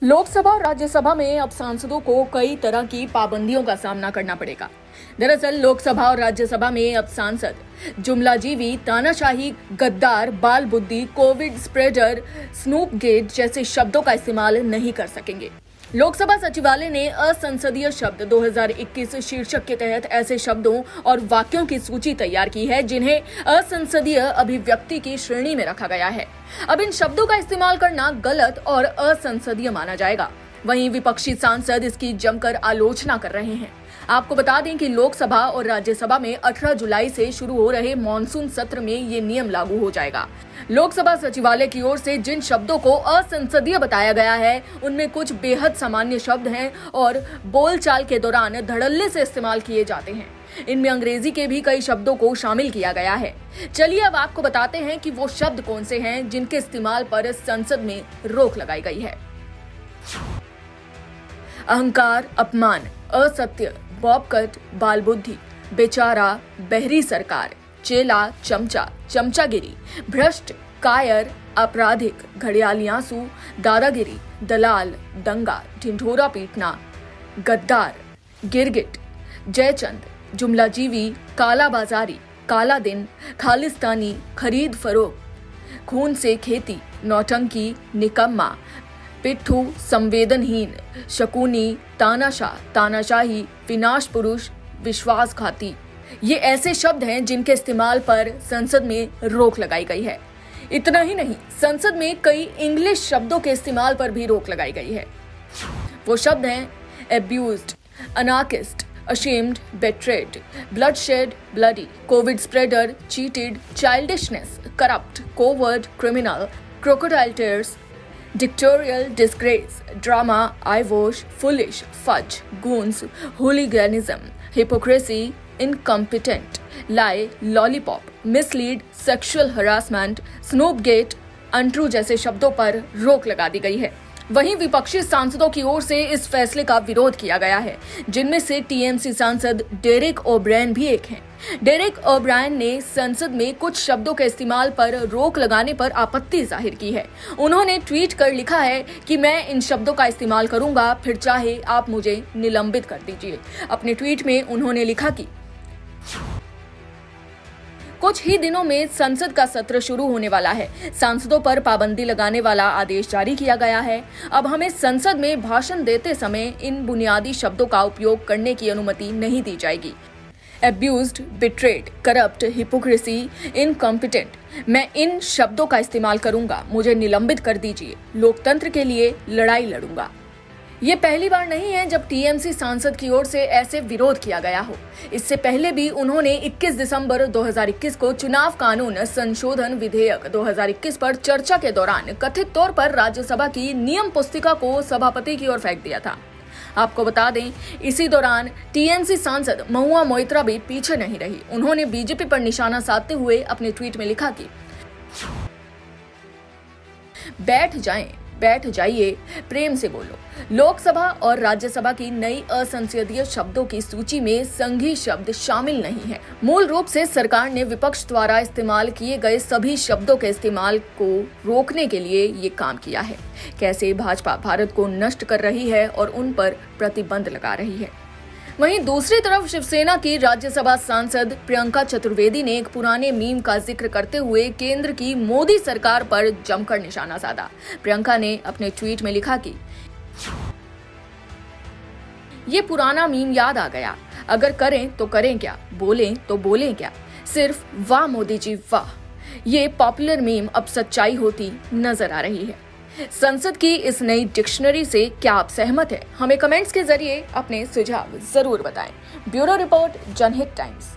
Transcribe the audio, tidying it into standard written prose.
लोकसभा और राज्यसभा में अब सांसदों को कई तरह की पाबंदियों का सामना करना पड़ेगा। दरअसल लोकसभा और राज्यसभा में अब सांसद जुमलाजीवी, तानाशाही, गद्दार, बाल बुद्धि, कोविड स्प्रेडर, स्नूप गेट जैसे शब्दों का इस्तेमाल नहीं कर सकेंगे। लोकसभा सचिवालय ने असंसदीय शब्द 2021 शीर्षक के तहत ऐसे शब्दों और वाक्यों की सूची तैयार की है जिन्हें असंसदीय अभिव्यक्ति की श्रेणी में रखा गया है। अब इन शब्दों का इस्तेमाल करना गलत और असंसदीय माना जाएगा। वहीं विपक्षी सांसद इसकी जमकर आलोचना कर रहे हैं। आपको बता दें कि लोकसभा और राज्यसभा में 18 जुलाई से शुरू हो रहे मॉनसून सत्र में ये नियम लागू हो जाएगा। लोकसभा सचिवालय की ओर से जिन शब्दों को असंसदीय बताया गया है उनमें कुछ बेहद सामान्य शब्द हैं और बोलचाल के दौरान धड़ल्ले से इस्तेमाल किए जाते हैं। इनमें अंग्रेजी के भी कई शब्दों को शामिल किया गया है। चलिए अब आपको बताते हैं कि वो शब्द कौन से हैं जिनके इस्तेमाल पर संसद में रोक लगाई गई है। अहंकार, अपमान, असत्य, बॉबकट, बालबुद्धि, बेचारा, बहरी सरकार, चेला, चमचा, चमचागिरी, भ्रष्ट, कायर, आपराधिक, घड़ियालियासु, दादागिरी, दलाल, दंगा, ढिंढोरा पीटना, गद्दार, गिरगिट, जयचंद, जुमलाजीवी, कालाबाजारी, काला दिन, खालिस्तानी, खरीद फरोख्त, खून से खेती, नौटंकी, निकम्मा, पिट्ठू, संवेदनहीन, शकुनी, तानाशाह, तानाशाही, विनाश पुरुष, विश्वासघाती, ये ऐसे शब्द हैं जिनके इस्तेमाल पर संसद में रोक लगाई गई है। इतना ही नहीं, संसद में कई इंग्लिश शब्दों के इस्तेमाल पर भी रोक लगाई गई है। वो शब्द हैं एब्यूज्ड, anarchist, ashamed, betrayed, bloodshed, bloody, covid spreader, cheated, childishness, corrupt, coward, criminal, crocodile tears, dictatorial, disgrace, drama, eyewash, foolish, fudge, goons, hooliganism, hypocrisy, incompetent, lie, lollipop, mislead, sexual harassment, snoopgate, untrue जैसे शब्दों पर रोक लगा दी गई है। वहीं विपक्षी सांसदों की ओर से इस फैसले का विरोध किया गया है, जिनमें से टीएमसी सांसद डेरेक ओब्रायन भी एक हैं। डेरेक ओब्रायन ने संसद में कुछ शब्दों के इस्तेमाल पर रोक लगाने पर आपत्ति जाहिर की है। उन्होंने ट्वीट कर लिखा है कि मैं इन शब्दों का इस्तेमाल करूंगा, फिर चाहे आप मुझे निलंबित कर दीजिए। अपने ट्वीट में उन्होंने लिखा कि कुछ ही दिनों में संसद का सत्र शुरू होने वाला है। सांसदों पर पाबंदी लगाने वाला आदेश जारी किया गया है। अब हमें संसद में भाषण देते समय इन बुनियादी शब्दों का उपयोग करने की अनुमति नहीं दी जाएगी। एब्यूज्ड, बिट्रेड, करप्ट, हिपोक्रेसी, इनकॉम्पिटेंट, मैं इन शब्दों का इस्तेमाल करूंगा, मुझे निलंबित कर दीजिए। लोकतंत्र के लिए लड़ाई लड़ूंगा। ये पहली बार नहीं है जब टीएमसी सांसद की ओर से ऐसे विरोध किया गया हो। इससे पहले भी उन्होंने 21 दिसंबर 2021 को चुनाव कानून संशोधन विधेयक 2021 पर चर्चा के दौरान कथित तौर पर राज्यसभा की नियम पुस्तिका को सभापति की ओर फेंक दिया था। आपको बता दें, इसी दौरान टीएमसी सांसद महुआ मोइत्रा भी पीछे नहीं रही। उन्होंने बीजेपी पर निशाना साधते हुए अपने ट्वीट में लिखा कि बैठ जाइए, प्रेम से बोलो। लोकसभा और राज्यसभा की नई असंसदीय शब्दों की सूची में संघी शब्द शामिल नहीं है। मूल रूप से सरकार ने विपक्ष द्वारा इस्तेमाल किए गए सभी शब्दों के इस्तेमाल को रोकने के लिए ये काम किया है। कैसे भाजपा भारत को नष्ट कर रही है और उन पर प्रतिबंध लगा रही है। वहीं दूसरी तरफ शिवसेना की राज्यसभा सांसद प्रियंका चतुर्वेदी ने एक पुराने मीम का जिक्र करते हुए केंद्र की मोदी सरकार पर जमकर निशाना साधा। प्रियंका ने अपने ट्वीट में लिखा कि ये पुराना मीम याद आ गया, अगर करें तो करें क्या, बोलें तो बोलें क्या, सिर्फ वाह मोदी जी वाह। ये पॉपुलर मीम अब सच्चाई होती नजर आ रही है। संसद की इस नई डिक्शनरी से क्या आप सहमत हैं? हमें कमेंट्स के जरिए अपने सुझाव जरूर बताएं। ब्यूरो रिपोर्ट, जनहित टाइम्स।